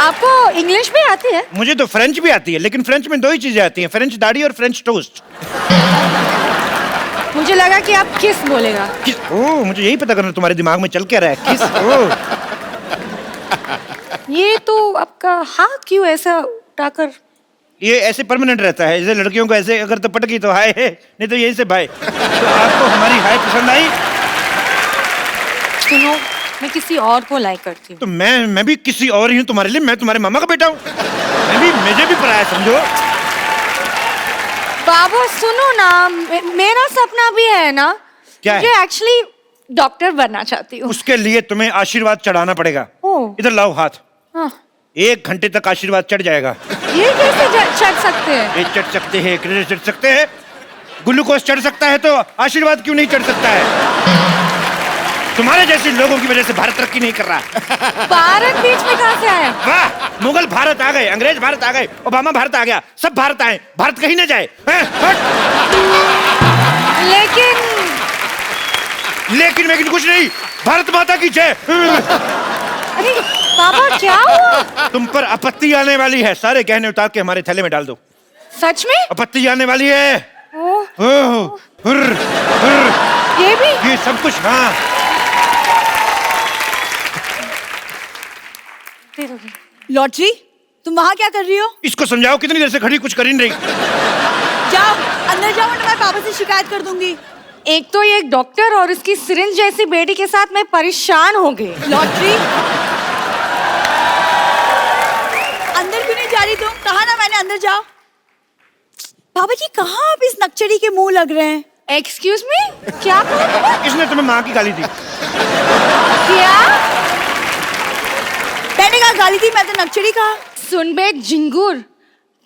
आपको इंग्लिश भी आती है? मुझे तो फ्रेंच भी आती है, लेकिन फ्रेंच में दो ही चीजें आती हैं, फ्रेंच दाढ़ी और फ्रेंच टोस्ट। मुझे लगा कि आप किस बोलेगा। किस? ओह, मुझे यही पता करना तुम्हारे दिमाग में चल क्या रहा है। किस? ओह। ये तो आपका हाथ क्यों ऐसा उठाकर? ये ऐसे परमानेंट रहता है, जैसे लड़कियों को ऐसे अगर तो पटकी तो हाय है, नहीं तो यही से बाय। तो आपको हमारी हाय पसंद आई? सुनो, मैं किसी और को लाइक करती हूँ। तो मैं भी किसी और ही हूँ तुम्हारे लिए, मैं तुम्हारे मामा का बेटा हूँ। मुझे भी पराया समझो। बाबू सुनो ना, मेरा सपना भी है ना। क्या है? मुझे एक्चुअली डॉक्टर बनना चाहती हूँ। उसके लिए तुम्हें आशीर्वाद चढ़ाना पड़ेगा। ओह। इधर लाओ हाथ। हाँ। 1 घंटे तक आशीर्वाद चढ़ जाएगा। ये कैसे चढ़ सकते हैं? ये चढ़ सकते हैं, कैसे चढ़ सकते हैं? ग्लूकोज चढ़ सकता है तो आशीर्वाद क्यों नहीं चढ़ सकता है? तुम्हारे जैसे लोगों की वजह से भारत तरक्की नहीं कर रहा। भारत बीच में कहाँ से आया? वाह, मुगल भारत आ गए, अंग्रेज भारत आ गए, ओबामा भारत आ गया, सब भारत आए, भारत कहीं ना जाए। लेकिन कुछ नहीं, भारत माता की जय। अरे पापा क्या हुआ? तुम पर आपत्ति आने वाली है, सारे गहने उतार के हमारे थैले में डाल दो। सच में? आपत्ति आने वाली है। ओह। ये भी? ये सब कुछ। हाँ, लॉटरी, तुम वहाँ क्या कर रही हो? इसको समझाओ, कितनी देर से खड़ी, कुछ कर ही नहीं रही। जाओ अंदर जाओ, वरना मैं पापा से शिकायत कर दूंगी। एक तो ये डॉक्टर और उसकी सिरिंज जैसी बेटी के साथ मैं परेशान हो गई। लॉटरी, अंदर क्यों नहीं जा रही तुम? कहा ना मैंने अंदर जाओ। बाबा जी कहाँ आप इस नक्चड़ी के मुंह लग रहे हैं? एक्सक्यूज मी, क्या कहा तुमने? किसने तुम्हें माँ की गाली दी? क्या? मैंने कहा गाली दी, मैं तो नक्चड़ी कहा। सुन बे झिंगुर,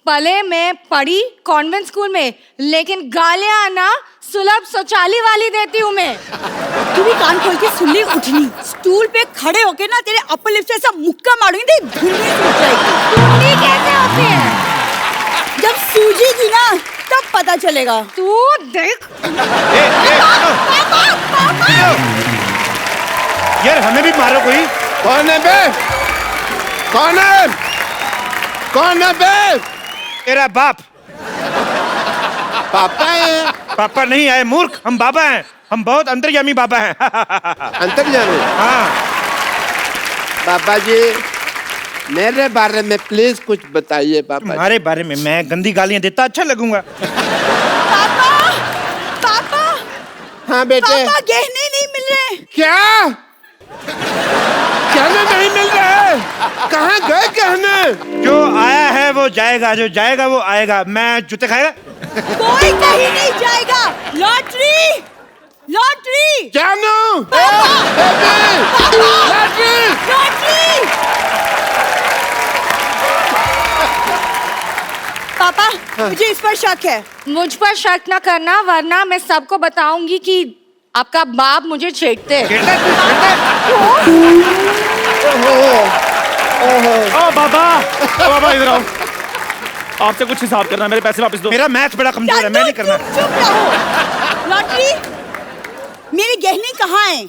पले मैं पढ़ी कॉन्वेंट स्कूल में, लेकिन गालियां ना सुलभ शौचालय वाली देती हूँ मैं। तू भी कान खोल के सुन ली उठनी। स्टूल पे खड़े होके ना तेरे अपर लिप से ऐसा मुक्का मारूंगी, तेरी धुंडी टूट जाएगी। धुंडी कैसे होती है? जब सूझेगी ना तब पता चलेगा। तू देख। यार हमें भी मारो कोई। कौन है बे? कौन है? कौन है बे? तेरा बाप। पापा है? पापा नहीं आए मूर्ख, हम बाबा हैं, हम बहुत अंतर्यामी बाबा हैं। अंतर्यामी? हाँ। पापा जी मेरे बारे में प्लीज कुछ बताइए पापा। तुम्हारे बारे में मैं गंदी गालियां देता अच्छा लगूंगा? पापा, पापा, हाँ बेटे। पापा गहने नहीं मिल रहे। क्या? गहने नहीं मिल रहे? कहाँ गए गहने? जो आया है वो जाएगा, जो जाएगा वो आएगा। मैं जूते खाएगा? कोई कहीं नहीं जाएगा। लॉटरी, लॉटरी, जानू, पापा, लॉटरी, लॉटरी। पापा मुझे इस पर शक है। मुझ पर शक न करना, वरना मैं सबको बताऊंगी कि आपका बाप मुझे छेड़ते हैं। बाबा इधर आओ, आपसे कुछ हिसाब करना है, मेरे पैसे वापस दो। मेरा मैथ बड़ा कमजोर है, मैं नहीं करना। चुप रहो। लॉटरी, मेरे गहने कहाँ हैं?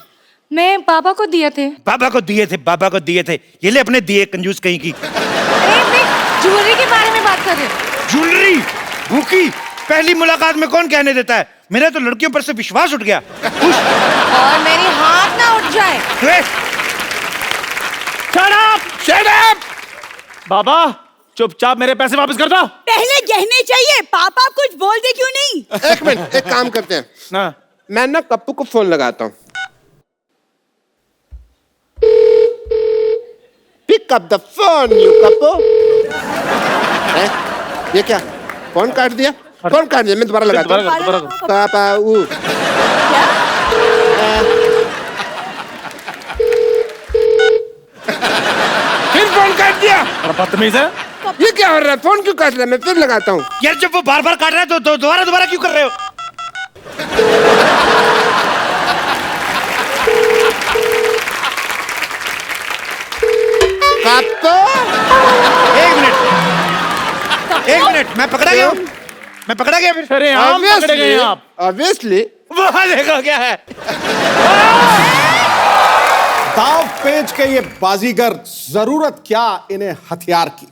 मैं पापा को दिए थे। बाबा को दिए थे, बाबा को दिए थे। ये ले अपने दिए, कंजूस कहीं की। अरे मैं ज्वेलरी के बारे में बात कर रही हूँ। ज्वेलरी? भूखी पहली मुलाकात में कौन कहने देता है? मेरा तो लड़कियों पर से विश्वास उठ गया। और मेरी हाथ ना उठ जाए। Shut up! Shut up! बाबा चुपचाप मेरे पैसे वापस कर दो। पहले गहने चाहिए। पापा कुछ बोल दे क्यों नहीं? एक मिनट, एक काम करते हैं ना मैं ना कप्पू को फोन लगाता हूँ। Pick up the phone you कप्पू। ये क्या? फोन काट दिया? फोन काट दिया, मैं दोबारा लगाता हूँ। दोबारा कर। पापा क्या? फिर फोन काट दिया। बदतमीज है। ये क्या हो रहा है? फोन क्यों काट रहा है? मैं फिर लगाता हूँ। यार जब वो बार बार काट रहा है तो दोबारा क्यों कर रहे हो? कप्पू, एक मिनट, मैं पकड़ा गया हूँ। मैं पकड़ा गया फिर? अरे हम पकड़े गए आप। ऑब्वियसली वो देखो क्या है। दाव पेंच के ये बाजीगर, जरूरत क्या इन्हें हथियार की।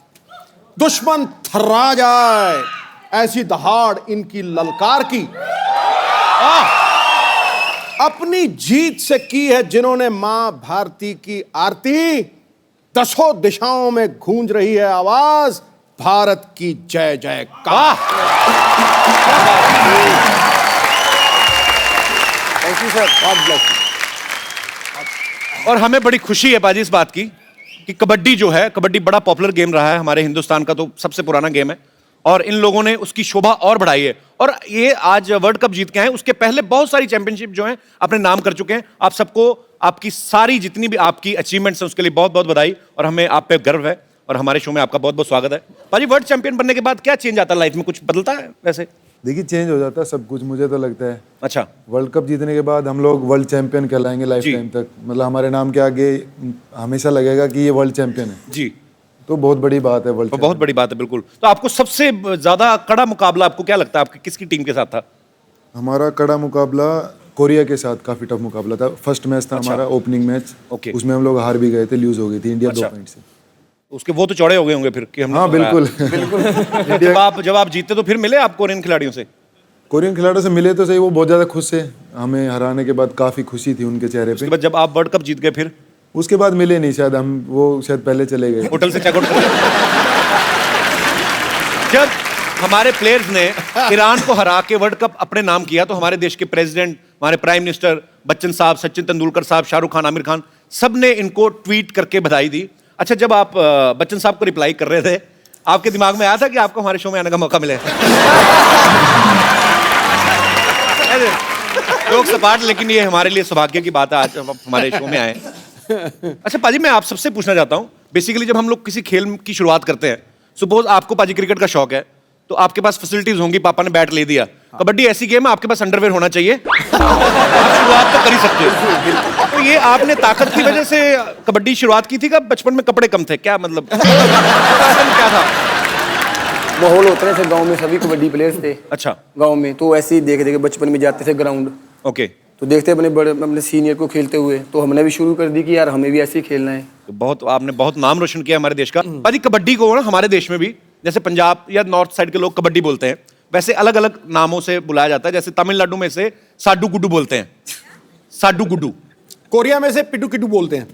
दुश्मन थर्रा जाए ऐसी दहाड़ इनकी ललकार की। अपनी जीत से की है जिन्होंने मां भारती की आरती। दसों दिशाओं में गूंज रही है आवाज भारत की जय जयकार। Thank you sir, God bless you. और हमें बड़ी खुशी है बाजी इस बात की कि कबड्डी जो है, कबड्डी बड़ा पॉपुलर गेम रहा है हमारे हिंदुस्तान का, तो सबसे पुराना गेम है और इन लोगों ने उसकी शोभा और बढ़ाई है। और ये आज वर्ल्ड कप जीत के आए, उसके पहले बहुत सारी चैंपियनशिप जो हैं अपने नाम कर चुके हैं। आप सबको आपकी सारी जितनी भी आपकी अचीवमेंट्स हैं उसके लिए बहुत बहुत बधाई और हमें आप पे गर्व है और हमारे शो में आपका बहुत बहुत स्वागत है। बाजी, वर्ल्ड चैंपियन बनने के बाद क्या चेंज आता है लाइफ में, कुछ बदलता है वैसे? देखिए, चेंज हो जाता है सब कुछ, मुझे तो लगता है। अच्छा, वर्ल्ड कप जीतने के बाद हम लोग वर्ल्ड चैंपियन कहलाएंगे लाइफ जी। टाइम तक। मतलब हमारे नाम के आगे हमेशा लगेगा कि ये वर्ल्ड चैंपियन है। जी, तो बहुत बड़ी बात है वर्ल्ड तो बहुत बड़ी बात है। बिल्कुल। तो आपको सबसे ज्यादा कड़ा मुकाबला आपको क्या लगता है, आपकी किसकी टीम के साथ था? हमारा कड़ा मुकाबला कोरिया के साथ काफी टफ मुकाबला था। फर्स्ट मैच था हमारा, ओपनिंग मैच। ओके। उसमें हम लोग हार भी गए थे, लूज हो गई थी इंडिया 2 अच्छा। पॉइंट से। उसके वो तो चौड़े हो गए होंगे फिर कि हमने हाँ बिल्कुल। जब आप जीते तो फिर मिले आप कोरियन खिलाड़ियों से? कोरियन खिलाड़ियों से मिले तो सही, वो बहुत ज्यादा खुश थे। हमें हराने के बाद काफी खुशी थी उनके चेहरे उसके पे। बाद जब आप वर्ल्ड कप जीत गए फिर उसके बाद मिले नहीं शायद, हम वो शायद पहले चले गए। होटल से चेकआउट कर जब हमारे प्लेयर्स ने ईरान को हरा के वर्ल्ड कप अपने नाम किया तो हमारे देश के प्रेसिडेंट, हमारे प्राइम मिनिस्टर बच्चन साहब, सचिन तेंदुलकर साहब, शाहरुख खान, आमिर खान, सब ने इनको ट्वीट करके बधाई दी। अच्छा, जब आप बच्चन साहब को रिप्लाई कर रहे थे, आपके दिमाग में आया था कि आपको हमारे शो में आने का मौका मिले? लोग सपाट, लेकिन ये हमारे लिए सौभाग्य की बात है आज आप हमारे शो में आए। अच्छा पाजी, मैं आप सबसे पूछना चाहता हूँ, बेसिकली जब हम लोग किसी खेल की शुरुआत करते हैं, सपोज आपको पाजी क्रिकेट का शौक है, तो आपके पास फैसिलिटीज होंगी, पापा ने बैट ले दिया। कबड्डी ऐसी गेम है, आपके पास अंडरवेयर होना चाहिए, आप शुरुआत तो कर ही सकते हो। तो ये आपने ताकत की वजह से कबड्डी शुरुआत की थी क्या? बचपन में कपड़े कम थे क्या, मतलब क्या था? माहौल होता है गांव में, सभी कबड्डी प्लेयर्स थे अच्छा, गांव में, तो ऐसे ही देख देखे बचपन में जाते थे ग्राउंड, ओके। तो देखते अपने बड़े अपने सीनियर को खेलते हुए, तो हमने भी शुरू कर दी कि यार हमें भी ऐसे ही खेलना है। तो बहुत आपने बहुत नाम रोशन किया हमारे देश का। पाजी, कबड्डी को ना हमारे देश में भी, जैसे पंजाब या नॉर्थ साइड के लोग कबड्डी बोलते हैं, वैसे अलग अलग नामों से बुलाया जाता है। जैसे तमिलनाडु में से साडू गुड्डू बोलते हैं, साडू गुड्डू। कोरिया में से पिटू किटू बोलते हैं।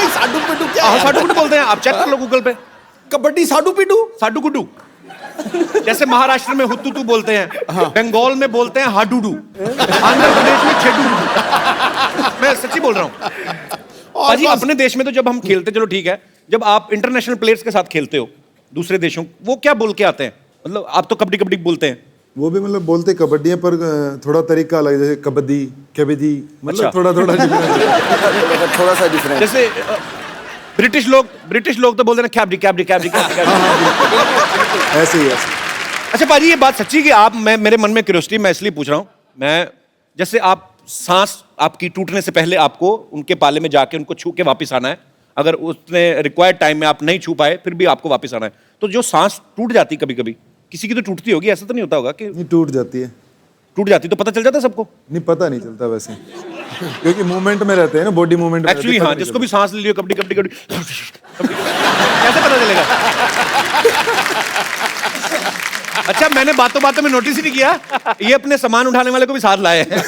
साडू पिटू क्या हाँ, है? साडू गुड्डू बोलते हैं, आप चेक कर लो गूगल पे, कबड्डी साडू पिटू। साडू गुड्डू। जैसे महाराष्ट्र में हुत्तुतू बोलते हैं, बंगाल में बोलते हैं हाडूडू, आंध्र प्रदेश में छेडू। मैं सच्ची बोल रहा हूँ पाजी। अपने देश में तो जब हम खेलते, चलो ठीक है, जब आप इंटरनेशनल प्लेयर्स के साथ खेलते हो दूसरे देशों, वो क्या बोल के आते हैं? मतलब आप तो कबड्डी कबड्डी बोलते हैं, वो भी मतलब बोलते कबड्डी है, पर थोड़ा तरीका अलग है। जैसे कबड्डी, कबड्डी, मतलब अच्छा। थोड़ा थोड़ा different। थोड़ा सा डिफरेंस। जैसे ब्रिटिश लोग तो बोलते हैं कैबडी कैबडी कैबडी कैबडी। ऐसे ही ऐसे। अच्छा पाजी, ये बात सच्ची कि आप, मैं मेरे मन में क्यूरियोसिटी, मैं इसलिए पूछ रहा हूँ, मैं जैसे आप सांस आपकी टूटने से पहले आपको उनके पाले में जाके उनको छू के वापस आना है, अगर उसने रिक्वायर्ड टाइम में आप नहीं छू पाए फिर भी आपको वापस आना है, तो जो सांस टूट जाती कभी कभी, किसी की तो टूटती होगी, ऐसा तो नहीं होता होगा कि नहीं, टूट जाती है। टूट जाती तो पता चल जाता सबको? नहीं, पता नहीं चलता वैसे, क्योंकि मूवमेंट में रहते हैं ना, बॉडी मूवमेंट में एक्चुअली हाँ, जिसको भी सांस ले लियो कबड्डी कबड्डी कबड्डी, कैसे पता चलेगा? अच्छा, मैंने बातों बातों में नोटिस ही नहीं किया, ये अपने सामान उठाने वाले को भी साथ लाए हैं।